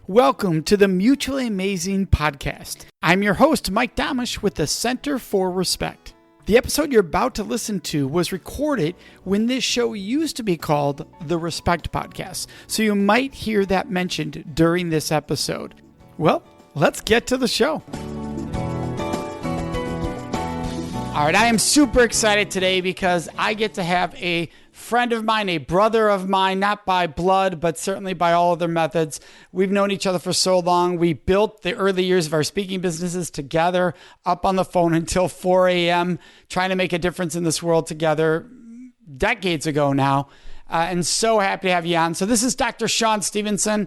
Welcome to the Mutually Amazing Podcast. I'm your host, Mike Domitrz with the Center for Respect. The episode you're about to listen to was recorded when this show used to be called the Respect Podcast, so you might hear that mentioned during this episode. Well, let's get to the show. All right, I am super excited today because I get to have a friend of mine, a brother of mine, not by blood, but certainly by all other methods. We've known each other for so long. We built the early years of our speaking businesses together, up on the phone until 4 a.m., trying to make a difference in this world together decades ago now. And so happy to have you on. So this is Dr. Sean Stevenson,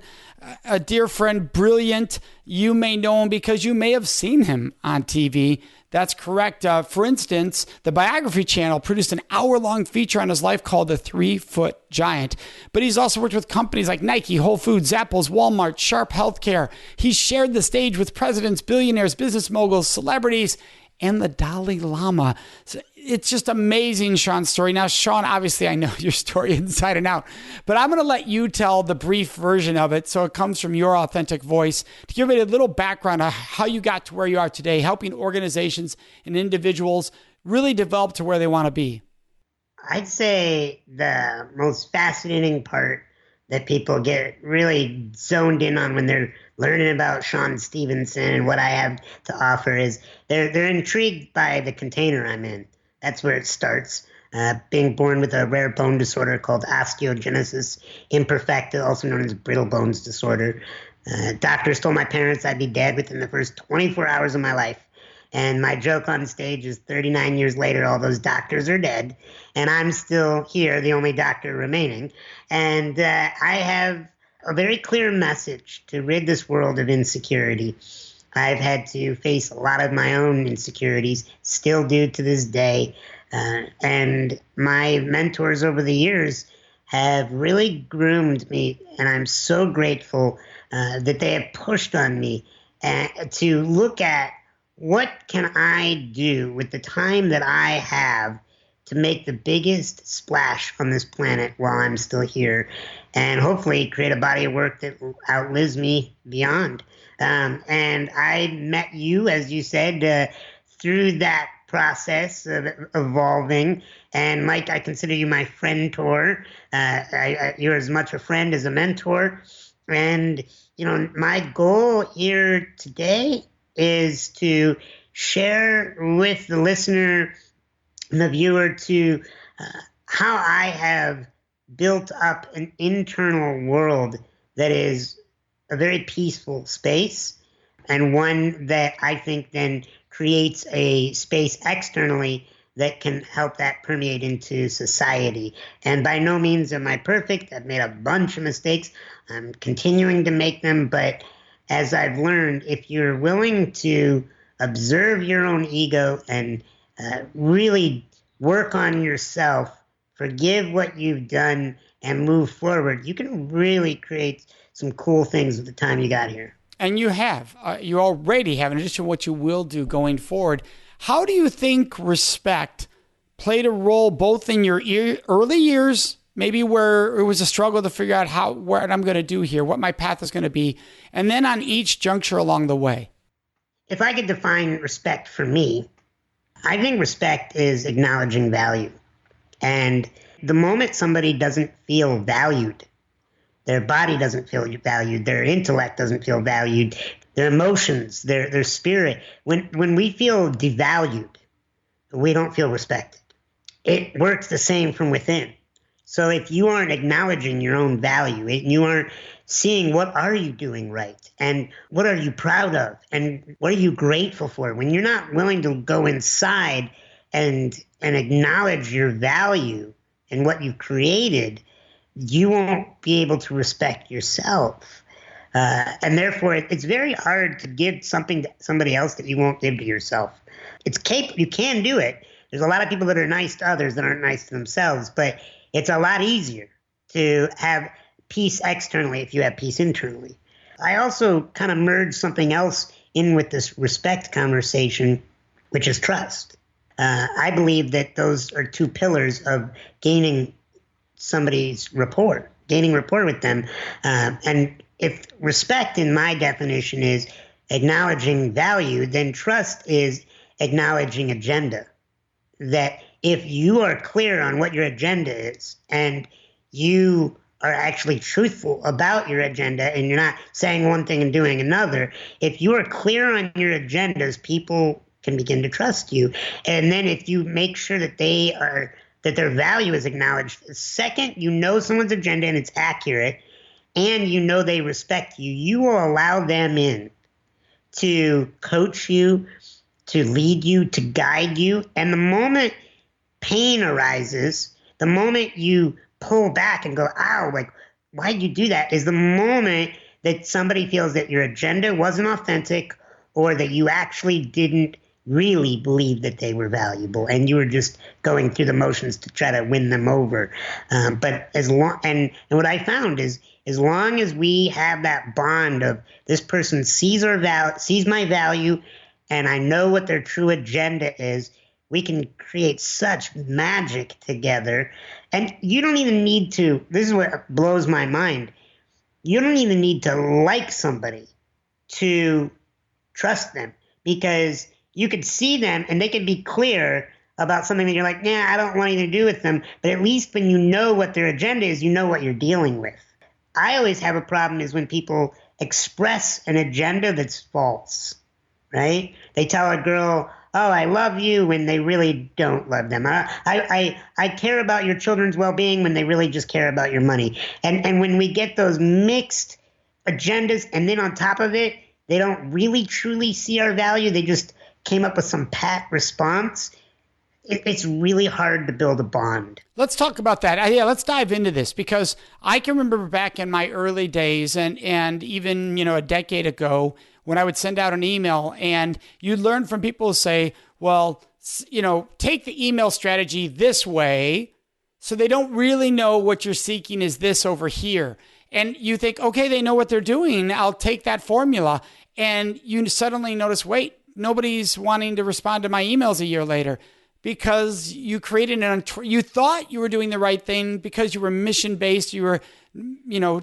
a dear friend, brilliant. You may know him because you may have seen him on TV. That's correct. For instance, the Biography channel produced an hour-long feature on his life called The 3-Foot Giant. But he's also worked with companies like Nike, Whole Foods, Zappos, Walmart, Sharp Healthcare. He's shared the stage with presidents, billionaires, business moguls, celebrities, and the Dalai Lama. So it's just amazing, Sean's story. Now, Sean, obviously I know your story inside and out, but I'm going to let you tell the brief version of it so it comes from your authentic voice to give it a little background on how you got to where you are today, helping organizations and individuals really develop to where they want to be. I'd say the most fascinating part that people get really zoned in on when they're learning about Sean Stevenson and what I have to offer is they're intrigued by the container I'm in. That's where it starts. Being born with a rare bone disorder called osteogenesis imperfecta, also known as brittle bones disorder. Doctors told my parents I'd be dead within the first 24 hours of my life. And my joke on stage is 39 years later, all those doctors are dead. And I'm still here, the only doctor remaining. And I have a very clear message to rid this world of insecurity. I've had to face a lot of my own insecurities, still do to this day. And my mentors over the years have really groomed me. And I'm so grateful that they have pushed on me to look at what can I do with the time that I have to make the biggest splash on this planet while I'm still here, and hopefully create a body of work that outlives me beyond. And I met you, as you said, through that process of evolving. And Mike, I consider you my friend-tor. You're as much a friend as a mentor. And, you know, my goal here today is to share with the listener and the viewer to how I have built up an internal world that is a very peaceful space, and one that I think then creates a space externally that can help that permeate into society. And by no means am I perfect. I've made a bunch of mistakes. I'm continuing to make them, but as I've learned, if you're willing to observe your own ego and really work on yourself, forgive what you've done, and move forward, you can really create some cool things with the time you got here. And you have. You already have, in addition to what you will do going forward. How do you think respect played a role both in your early years, maybe where it was a struggle to figure out what I'm going to do here, what my path is going to be, and then on each juncture along the way? If I could define respect for me, I think respect is acknowledging value. And the moment somebody doesn't feel valued, their body doesn't feel valued, their intellect doesn't feel valued, their emotions, their spirit, when we feel devalued, we don't feel respected. It works the same from within. So if you aren't acknowledging your own value and you aren't seeing what are you doing right and what are you proud of and what are you grateful for, when you're not willing to go inside and acknowledge your value and what you've created, you won't be able to respect yourself. And therefore, it's very hard to give something to somebody else that you won't give to yourself. You can do it. There's a lot of people that are nice to others that aren't nice to themselves, but it's a lot easier to have peace externally if you have peace internally. I also kind of merged something else in with this respect conversation, which is trust. I believe that those are two pillars of gaining somebody's rapport, gaining rapport with them. And if respect in my definition is acknowledging value, then trust is acknowledging agenda. That if you are clear on what your agenda is and you are actually truthful about your agenda and you're not saying one thing and doing another, if you are clear on your agendas, people can begin to trust you. And then if you make sure that that their value is acknowledged, the second you know someone's agenda and it's accurate and you know they respect you, you will allow them in to coach you, to lead you, to guide you. And the moment pain arises, the moment you pull back and go, ow, like, why'd you do that? Is the moment that somebody feels that your agenda wasn't authentic or that you actually didn't really believe that they were valuable and you were just going through the motions to try to win them over. But as long, and what I found is as long as we have that bond of this person sees my value and I know what their true agenda is, we can create such magic together. And you don't even need to, this is what blows my mind, you don't even need to like somebody to trust them, because you could see them and they could be clear about something that you're like, yeah, I don't want anything to do with them. But at least when you know what their agenda is, you know what you're dealing with. I always have a problem is when people express an agenda that's false, right? They tell a girl, oh, I love you, when they really don't love them. I care about your children's well-being when they really just care about your money. And when we get those mixed agendas and then on top of it, they don't really truly see our value, they just came up with some pat response, it's really hard to build a bond. Let's talk about that. Yeah, let's dive into this, because I can remember back in my early days and even, a decade ago when I would send out an email and you'd learn from people who say, well, take the email strategy this way. So they don't really know what you're seeking is this over here. And you think, okay, they know what they're doing. I'll take that formula. And you suddenly notice, wait, nobody's wanting to respond to my emails a year later, because you created you thought you were doing the right thing because you were mission-based, you were,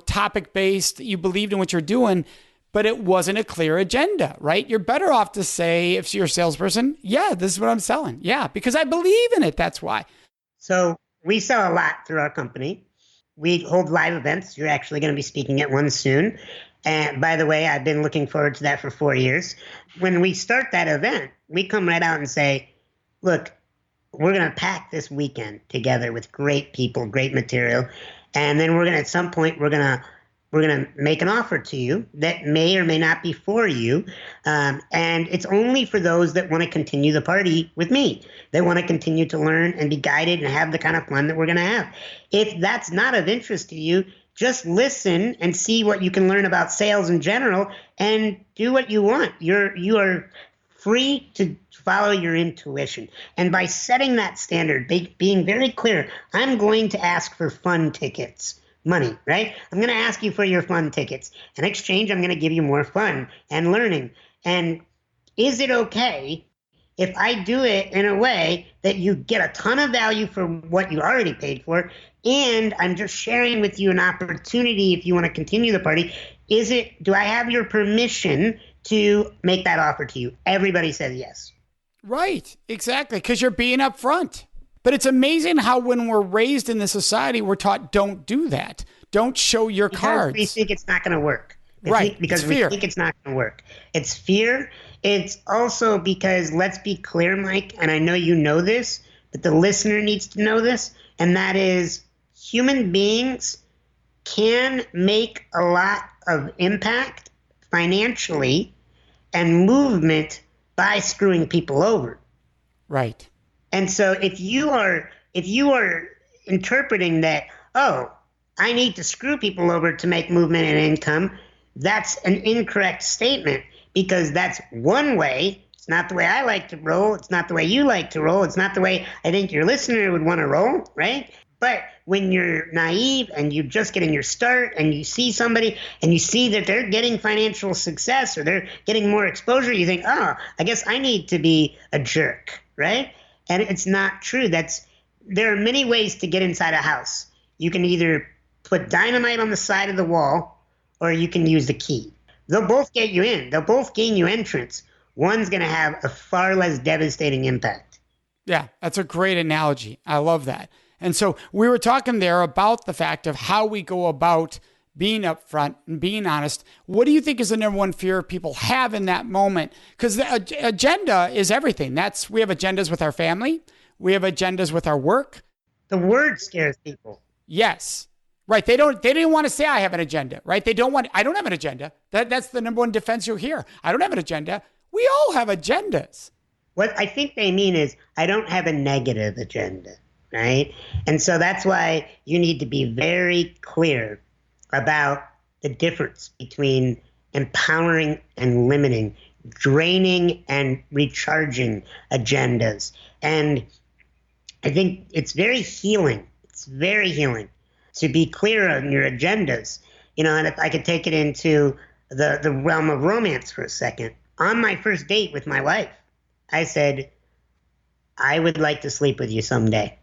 topic-based, you believed in what you're doing, but it wasn't a clear agenda, right? You're better off to say, if you're a salesperson, yeah, this is what I'm selling. Yeah, because I believe in it. That's why. So we sell a lot through our company. We hold live events. You're actually going to be speaking at one soon. And by the way, I've been looking forward to that for 4 years. When we start that event, we come right out and say, look, we're going to pack this weekend together with great people, great material. And then we're going to, at some point, we're going to make an offer to you that may or may not be for you. And it's only for those that want to continue the party with me. They want to continue to learn and be guided and have the kind of fun that we're going to have. If that's not of interest to you, just listen and see what you can learn about sales in general and do what you want. You are free to follow your intuition. And by setting that standard, being very clear, I'm going to ask for fun tickets. Money, right? I'm going to ask you for your fun tickets. In exchange, I'm going to give you more fun and learning. And is it okay if I do it in a way that you get a ton of value for what you already paid for, and I'm just sharing with you an opportunity if you want to continue the party? Do I have your permission to make that offer to you? Everybody says yes. Right, exactly, because you're being upfront. But it's amazing how when we're raised in this society, we're taught don't do that. Don't show your cards. We think it's not going to work. Because we think it's not going to work. It's fear. It's also because, let's be clear, Mike, and I know you know this, but the listener needs to know this, and that is human beings can make a lot of impact financially and movement by screwing people over. Right. And so if you are interpreting that, oh, I need to screw people over to make movement and income, that's an incorrect statement, because that's one way. It's not the way I like to roll. It's not the way you like to roll. It's not the way I think your listener would want to roll, right? But when you're naive and you're just getting your start and you see somebody and you see that they're getting financial success or they're getting more exposure, you think, oh, I guess I need to be a jerk, right? And it's not true. There are many ways to get inside a house. You can either put dynamite on the side of the wall, or you can use the key. They'll both get you in. They'll both gain you entrance. One's going to have a far less devastating impact. Yeah, that's a great analogy. I love that. And so we were talking there about the fact of how we go about being upfront and being honest. What do you think is the number one fear people have in that moment? Because the agenda is everything. We have agendas with our family. We have agendas with our work. The word scares people. Yes. Right. They didn't want to say I have an agenda, right? I don't have an agenda. That's the number one defense you'll hear. I don't have an agenda. We all have agendas. What I think they mean is I don't have a negative agenda, right? And so that's why you need to be very clear about the difference between empowering and limiting, draining and recharging agendas. And I think it's very healing. It's very healing to be clear on your agendas. And if I could take it into the realm of romance for a second. On my first date with my wife, I said, I would like to sleep with you someday.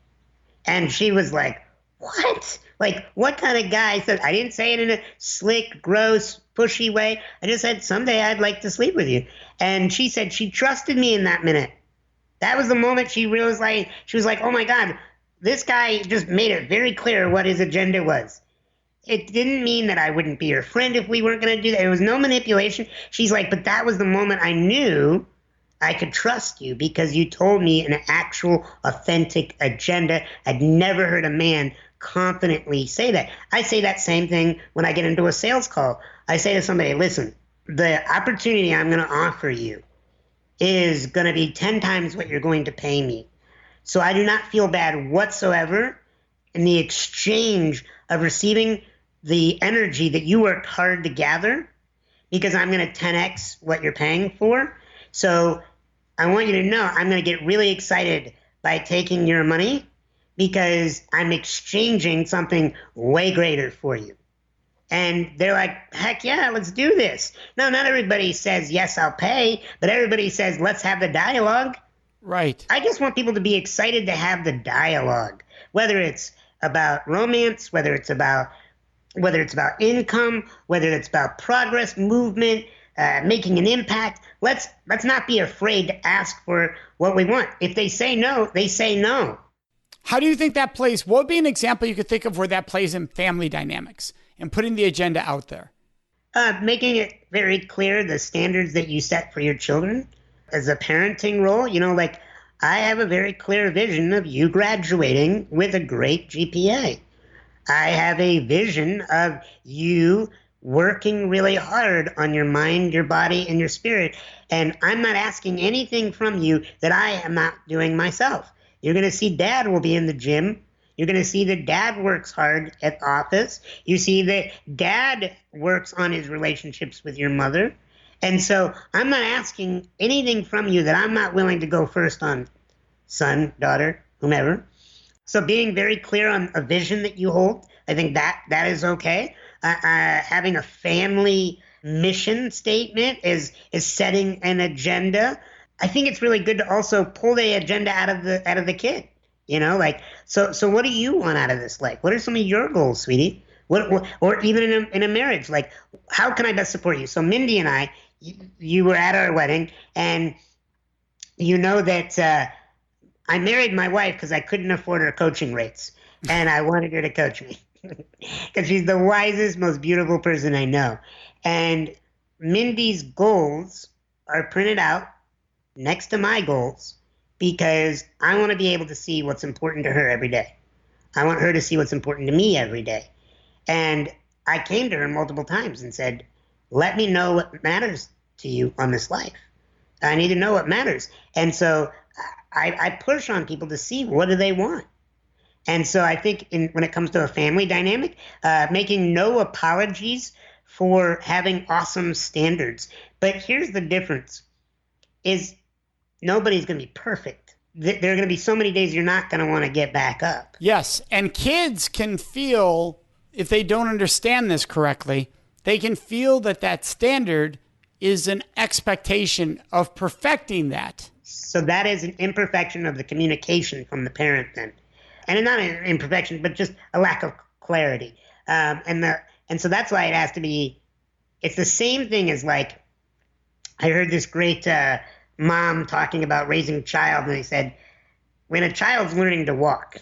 And she was like, what? Like, what kind of guy? So I didn't say it in a slick, gross, pushy way. I just said, someday I'd like to sleep with you. And she said she trusted me in that minute. That was the moment she realized, she was like, oh my God, this guy just made it very clear what his agenda was. It didn't mean that I wouldn't be your friend if we weren't going to do that. There was no manipulation. She's like, but that was the moment I knew I could trust you because you told me an actual, authentic agenda. I'd never heard a man confidently say that. I say that same thing when I get into a sales call. I say to somebody, listen, the opportunity I'm going to offer you is going to be 10 times what you're going to pay me. So I do not feel bad whatsoever in the exchange of receiving the energy that you worked hard to gather because I'm going to 10x what you're paying for. So I want you to know I'm going to get really excited by taking your money because I'm exchanging something way greater for you. And they're like, heck yeah, let's do this. No, not everybody says, yes, I'll pay, but everybody says, let's have the dialogue. Right. I just want people to be excited to have the dialogue, whether it's about romance, whether it's about income, whether it's about progress, movement, making an impact. Let's not be afraid to ask for what we want. If they say no, they say no. How do you think that plays? What would be an example you could think of where that plays in family dynamics and putting the agenda out there? Making it very clear the standards that you set for your children as a parenting role. Like I have a very clear vision of you graduating with a great GPA. I have a vision of you working really hard on your mind, your body, and your spirit. And I'm not asking anything from you that I am not doing myself. You're going to see dad will be in the gym. You're going to see that dad works hard at office. You see that dad works on his relationships with your mother. And so I'm not asking anything from you that I'm not willing to go first on, son, daughter, whomever. So being very clear on a vision that you hold, I think that is okay. Having a family mission statement is setting an agenda. I think it's really good to also pull the agenda out of the kid. So what do you want out of this life? What are some of your goals, sweetie? What or even in a marriage, like how can I best support you? So Mindy and I, you were at our wedding, and you know that I married my wife because I couldn't afford her coaching rates, and I wanted her to coach me because she's the wisest, most beautiful person I know. And Mindy's goals are printed out next to my goals because I want to be able to see what's important to her every day. I want her to see what's important to me every day. And I came to her multiple times and said, let me know what matters to you on this life. I need to know what matters. And so I push on people to see what do they want. And so I think when it comes to a family dynamic, making no apologies for having awesome standards. But here's the difference is nobody's going to be perfect. There are going to be so many days you're not going to want to get back up. Yes. And kids can feel, if they don't understand this correctly, they can feel that standard is an expectation of perfecting that. So that is an imperfection of the communication from the parent then. And not an imperfection, but just a lack of clarity. And so that's why it has to be it's the same thing as like, I heard this great mom talking about raising a child, and they said, when a child's learning to walk,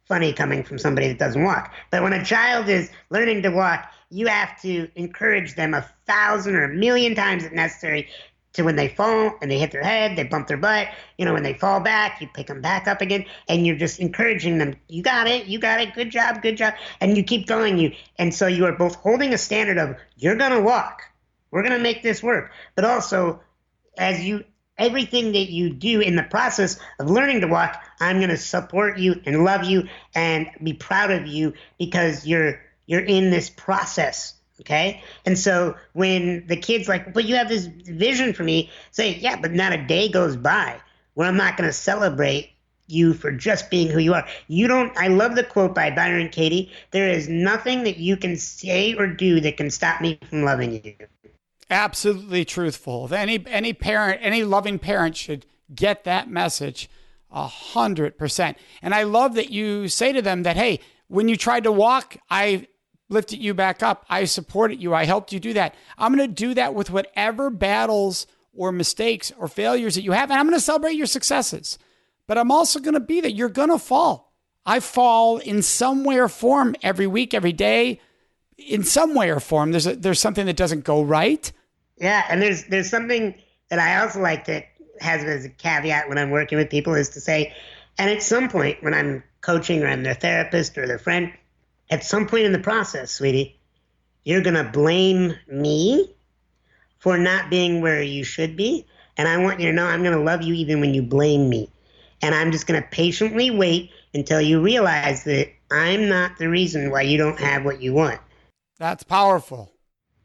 funny coming from somebody that doesn't walk, but when a child is learning to walk, you have to encourage them 1,000 or 1,000,000 times if necessary to when they fall and they hit their head, they bump their butt, when they fall back, you pick them back up again, and you're just encouraging them. You got it, good job. And you keep going. And so you are both holding a standard of, you're going to walk. We're going to make this work. But also, everything that you do in the process of learning to walk, I'm going to support you and love you and be proud of you because you're in this process. Okay. And so when the kid's like, but you have this vision for me, say, yeah, but not a day goes by where I'm not going to celebrate you for just being who you are. I love the quote by Byron Katie. There is nothing that you can say or do that can stop me from loving you. Absolutely truthful. Any parent, any loving parent should get that message 100%. And I love that you say to them that, hey, when you tried to walk, I lifted you back up. I supported you. I helped you do that. I'm going to do that with whatever battles or mistakes or failures that you have. And I'm going to celebrate your successes. But I'm also going to be that you're going to fall. I fall in some way or form every week, every day. In some way or form, there's something that doesn't go right. Yeah, and there's something that I also like to have as a caveat when I'm working with people is to say, and at some point when I'm coaching or I'm their therapist or their friend, at some point in the process, sweetie, you're going to blame me for not being where you should be. And I want you to know I'm going to love you even when you blame me. And I'm just going to patiently wait until you realize that I'm not the reason why you don't have what you want. That's powerful.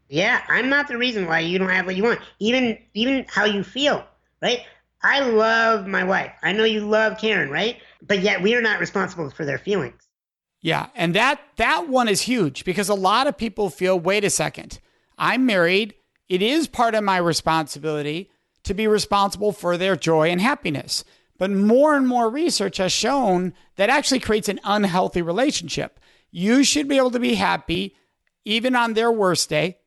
Yeah, I'm not the reason why you don't have what you want. Even how you feel, right? I love my wife. I know you love Karen, right? But yet we are not responsible for their feelings. Yeah, and that one is huge because a lot of people feel, wait a second, I'm married. It is part of my responsibility to be responsible for their joy and happiness. But more and more research has shown that actually creates an unhealthy relationship. You should be able to be happy even on their worst day.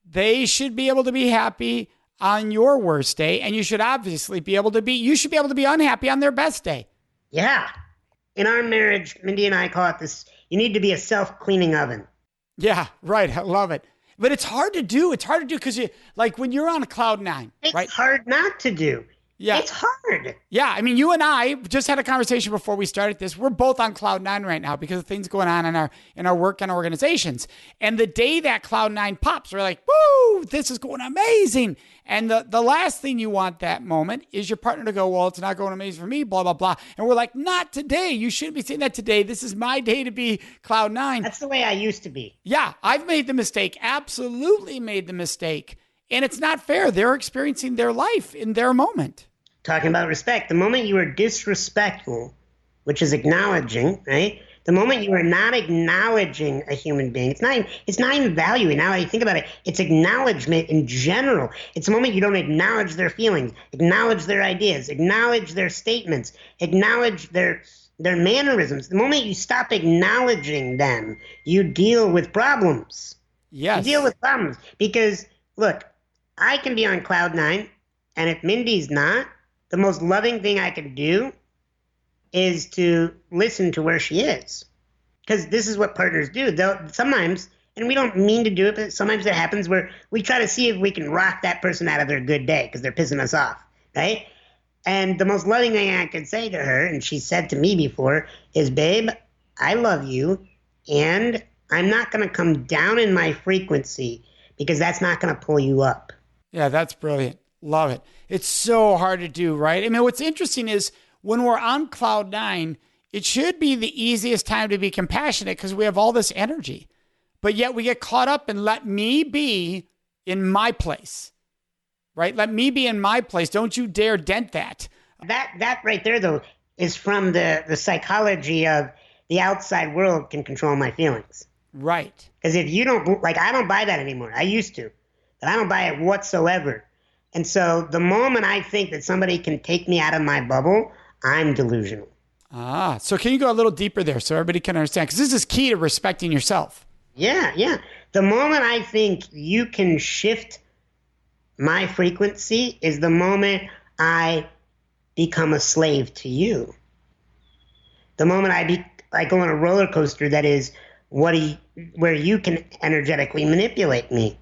They should be able to be happy on your worst day. And you should obviously be able to be unhappy on their best day. Yeah. In our marriage, Mindy and I call it this, you need to be a self-cleaning oven. Yeah, right. I love it. But it's hard to do. It's hard to do because when you're on cloud nine, right? It's hard not to do. Yeah. It's hard. Yeah. I mean, you and I just had a conversation before we started this. We're both on cloud nine right now because of things going on in our work and our organizations. And the day that cloud nine pops, we're like, woo, this is going amazing. And the last thing you want that moment is your partner to go, well, it's not going amazing for me, blah, blah, blah. And we're like, not today. You shouldn't be saying that today. This is my day to be cloud nine. That's the way I used to be. Yeah. I've made the mistake. Absolutely made the mistake. And it's not fair. They're experiencing their life in their moment. Talking about respect, the moment you are disrespectful, which is acknowledging, right? The moment you are not acknowledging a human being, it's not even valuing. Now I think about it, it's acknowledgement in general. It's the moment you don't acknowledge their feelings, acknowledge their ideas, acknowledge their statements, acknowledge their mannerisms. The moment you stop acknowledging them, you deal with problems. Yes. You deal with problems because, look, I can be on cloud nine, and if Mindy's not, the most loving thing I can do is to listen to where she is. Because this is what partners do. They'll sometimes, and we don't mean to do it, but sometimes it happens where we try to see if we can rock that person out of their good day because they're pissing us off, right? And the most loving thing I could say to her, and she said to me before, is, babe, I love you, and I'm not going to come down in my frequency because that's not going to pull you up. Yeah, that's brilliant. Love it. It's so hard to do, right? I mean, what's interesting is when we're on cloud nine, it should be the easiest time to be compassionate because we have all this energy. But yet we get caught up in let me be in my place, right? Let me be in my place. Don't you dare dent that. That right there, though, is from the psychology of the outside world can control my feelings. Right. Because if you don't, I don't buy that anymore. I used to, but I don't buy it whatsoever. And so the moment I think that somebody can take me out of my bubble, I'm delusional. So can you go a little deeper there so everybody can understand? Because this is key to respecting yourself. Yeah. The moment I think you can shift my frequency is the moment I become a slave to you. The moment I go on a roller coaster that is where you can energetically manipulate me.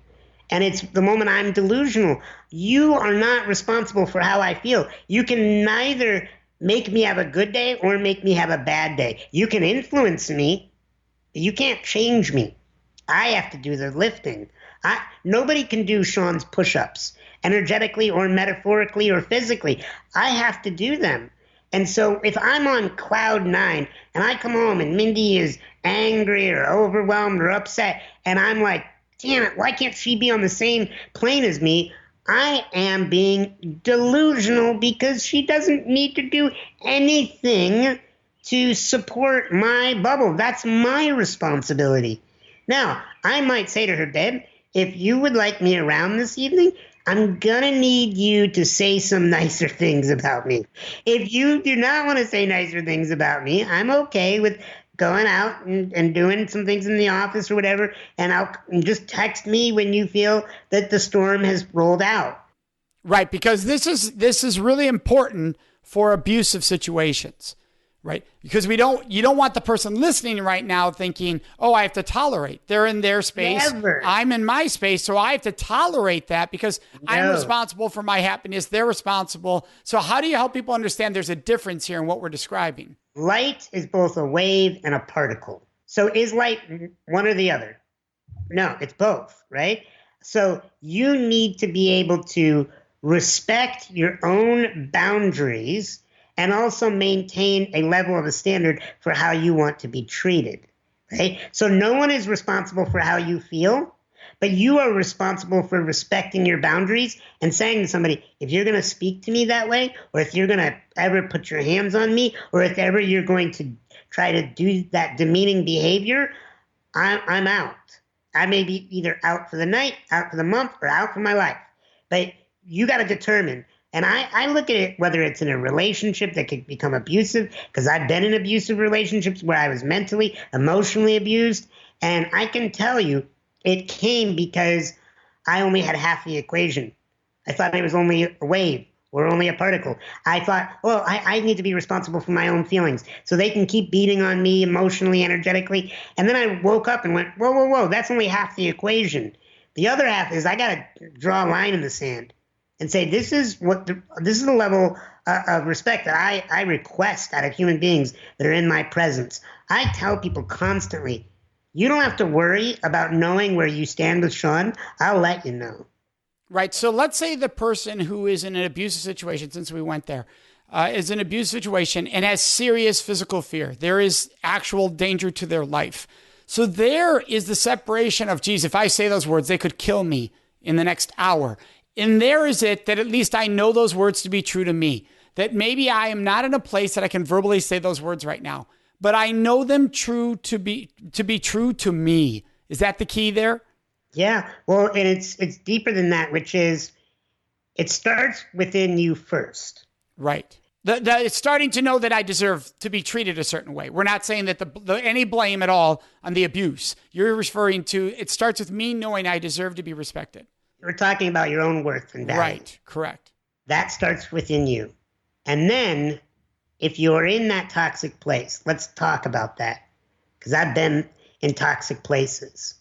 And it's the moment I'm delusional. You are not responsible for how I feel. You can neither make me have a good day or make me have a bad day. You can influence me. You can't change me. I have to do the lifting. Nobody can do Sean's push-ups energetically or metaphorically or physically. I have to do them. And so if I'm on cloud 9 and I come home and Mindy is angry or overwhelmed or upset and I'm like, damn it, why can't she be on the same plane as me? I am being delusional because she doesn't need to do anything to support my bubble. That's my responsibility. Now, I might say to her, babe, if you would like me around this evening, I'm going to need you to say some nicer things about me. If you do not want to say nicer things about me, I'm okay with going out and doing some things in the office or whatever, and just text me when you feel that the storm has rolled out. Right, because this is really important for abusive situations. Right? Because you don't want the person listening right now thinking, oh, I have to tolerate. They're in their space. Never. I'm in my space. So I have to tolerate that because I'm responsible for my happiness. They're responsible. So how do you help people understand there's a difference here in what we're describing? Light is both a wave and a particle. So is light one or the other? No, it's both, right? So you need to be able to respect your own boundaries and also maintain a level of a standard for how you want to be treated, right? So no one is responsible for how you feel, but you are responsible for respecting your boundaries and saying to somebody, if you're going to speak to me that way, or if you're going to ever put your hands on me, or if ever you're going to try to do that demeaning behavior, I'm out. I may be either out for the night, out for the month, or out for my life. But you got to determine. And I look at it, whether it's in a relationship that could become abusive, because I've been in abusive relationships where I was mentally, emotionally abused. And I can tell you it came because I only had half the equation. I thought it was only a wave or only a particle. I thought, well, I need to be responsible for my own feelings so they can keep beating on me emotionally, energetically. And then I woke up and went, whoa, that's only half the equation. The other half is I got to draw a line in the sand and say, this is the level of respect that I request out of human beings that are in my presence. I tell people constantly, you don't have to worry about knowing where you stand with Sean. I'll let you know. Right. So let's say the person who is in an abusive situation, since we went there, is in an abusive situation and has serious physical fear. There is actual danger to their life. So there is the separation of, geez, if I say those words, they could kill me in the next hour. And there is it that at least I know those words to be true to me, that maybe I am not in a place that I can verbally say those words right now, but I know them to be true to me. Is that the key there? Yeah. Well, and it's deeper than that, which is it starts within you first. Right. It's starting to know that I deserve to be treated a certain way. We're not saying that any blame at all on the abuse. You're referring to, it starts with me knowing I deserve to be respected. We're talking about your own worth and value. Right, correct. That starts within you. And then if you're in that toxic place, let's talk about that. Because I've been in toxic places.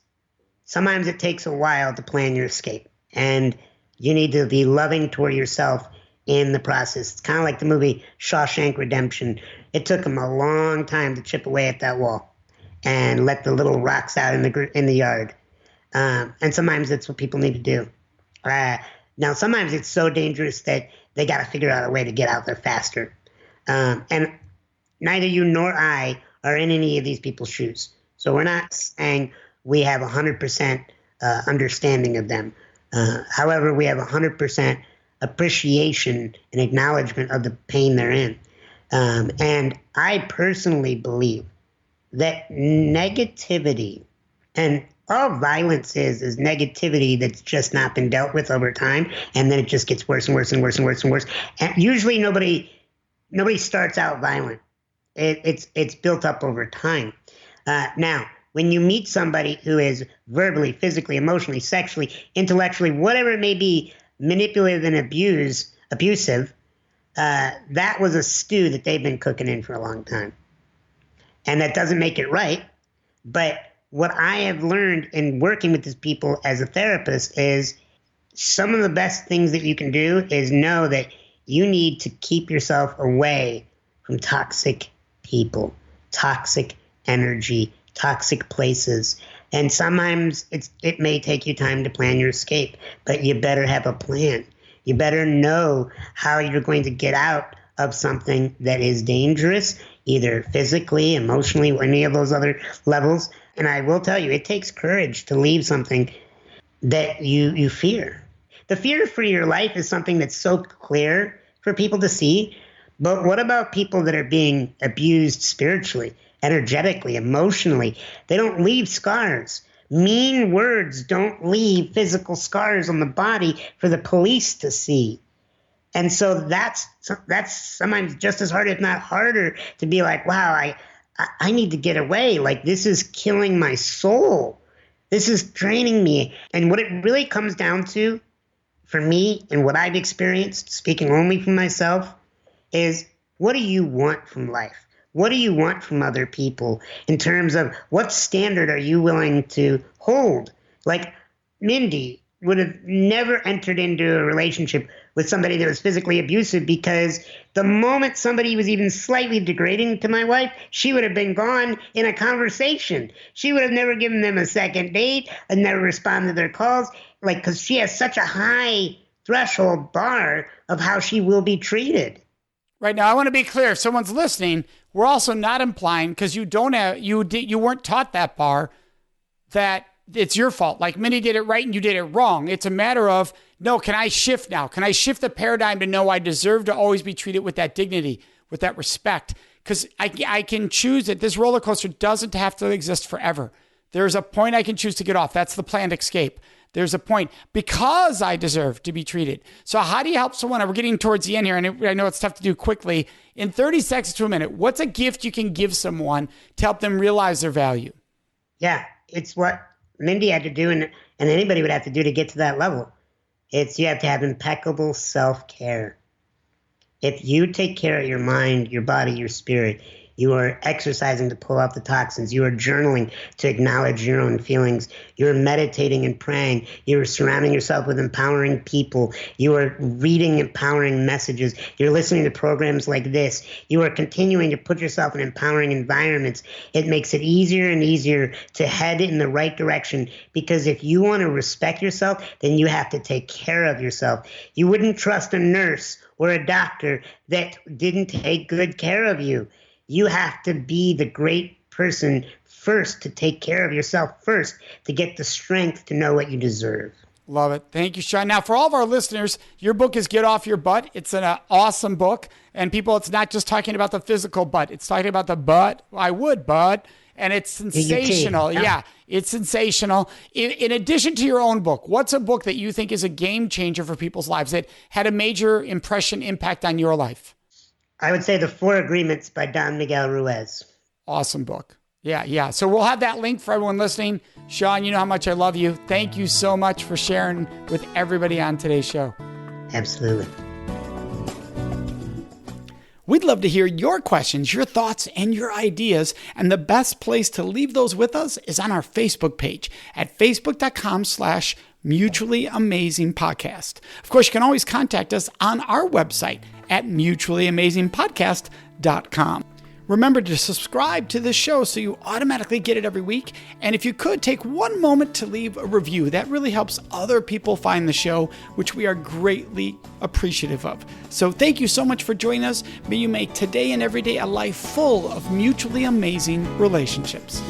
Sometimes it takes a while to plan your escape. And you need to be loving toward yourself in the process. It's kind of like the movie Shawshank Redemption. It took him a long time to chip away at that wall and let the little rocks out in the yard. And sometimes that's what people need to do. Now, sometimes it's so dangerous that they got to figure out a way to get out there faster. And neither you nor I are in any of these people's shoes. So we're not saying we have 100% understanding of them. However, we have 100% appreciation and acknowledgement of the pain they're in. And I personally believe that negativity, and all violence is negativity that's just not been dealt with over time, and then it just gets worse and worse and worse and worse and worse. And usually nobody starts out violent. It's built up over time. Now, when you meet somebody who is verbally, physically, emotionally, sexually, intellectually, whatever it may be, manipulative and abusive, that was a stew that they've been cooking in for a long time. And that doesn't make it right. But what I have learned in working with these people as a therapist is some of the best things that you can do is know that you need to keep yourself away from toxic people, toxic energy, toxic places. And sometimes it may take you time to plan your escape, but you better have a plan. You better know how you're going to get out of something that is dangerous, either physically, emotionally, or any of those other levels. And I will tell you, it takes courage to leave something that you fear. The fear for your life is something that's so clear for people to see. But what about people that are being abused spiritually, energetically, emotionally? They don't leave scars. Mean words don't leave physical scars on the body for the police to see. And so that's sometimes just as hard, if not harder, to be like, wow, I need to get away. Like, this is killing my soul. This is draining me. And what it really comes down to, for me and what I've experienced, speaking only for myself, is what do you want from life? What do you want from other people in terms of what standard are you willing to hold? Like, Mindy would have never entered into a relationship with somebody that was physically abusive, because the moment somebody was even slightly degrading to my wife, she would have been gone in a conversation. She would have never given them a second date and never responded to their calls, like, because she has such a high threshold bar of how she will be treated. Right. Now, I want to be clear. If someone's listening, we're also not implying, because you weren't taught that bar, that it's your fault. Like, Minnie did it right and you did it wrong. It's a matter of, no, can I shift now? Can I shift the paradigm to know I deserve to always be treated with that dignity, with that respect? Because I can choose that this roller coaster doesn't have to exist forever. There's a point I can choose to get off. That's the planned escape. There's a point because I deserve to be treated. So how do you help someone? We're getting towards the end here, and I know it's tough to do quickly. In 30 seconds to a minute, what's a gift you can give someone to help them realize their value? Yeah, it's what Mindy had to do, and anybody would have to do to get to that level. You have to have impeccable self-care. If you take care of your mind, your body, your spirit, you are exercising to pull out the toxins. You are journaling to acknowledge your own feelings. You're meditating and praying. You're surrounding yourself with empowering people. You are reading empowering messages. You're listening to programs like this. You are continuing to put yourself in empowering environments. It makes it easier and easier to head in the right direction, because if you want to respect yourself, then you have to take care of yourself. You wouldn't trust a nurse or a doctor that didn't take good care of you. You have to be the great person first, to take care of yourself first, to get the strength to know what you deserve. Love it. Thank you, Sean. Now, for all of our listeners, your book is Get Off Your Butt. It's an awesome book. And people, it's not just talking about the physical butt. It's talking about the butt. I would, butt. And it's sensational. Yeah, it's sensational. In addition to your own book, what's a book that you think is a game changer for people's lives that had a major impact on your life? I would say The Four Agreements by Don Miguel Ruiz. Awesome book. Yeah. So we'll have that link for everyone listening. Sean, you know how much I love you. Thank you so much for sharing with everybody on today's show. Absolutely. We'd love to hear your questions, your thoughts, and your ideas. And the best place to leave those with us is on our Facebook page at facebook.com/Mutually Amazing Podcast. Of course, you can always contact us on our website at mutuallyamazingpodcast.com. Remember to subscribe to this show so you automatically get it every week. And if you could, take one moment to leave a review. That really helps other people find the show, which we are greatly appreciative of. So thank you so much for joining us. May you make today and every day a life full of mutually amazing relationships.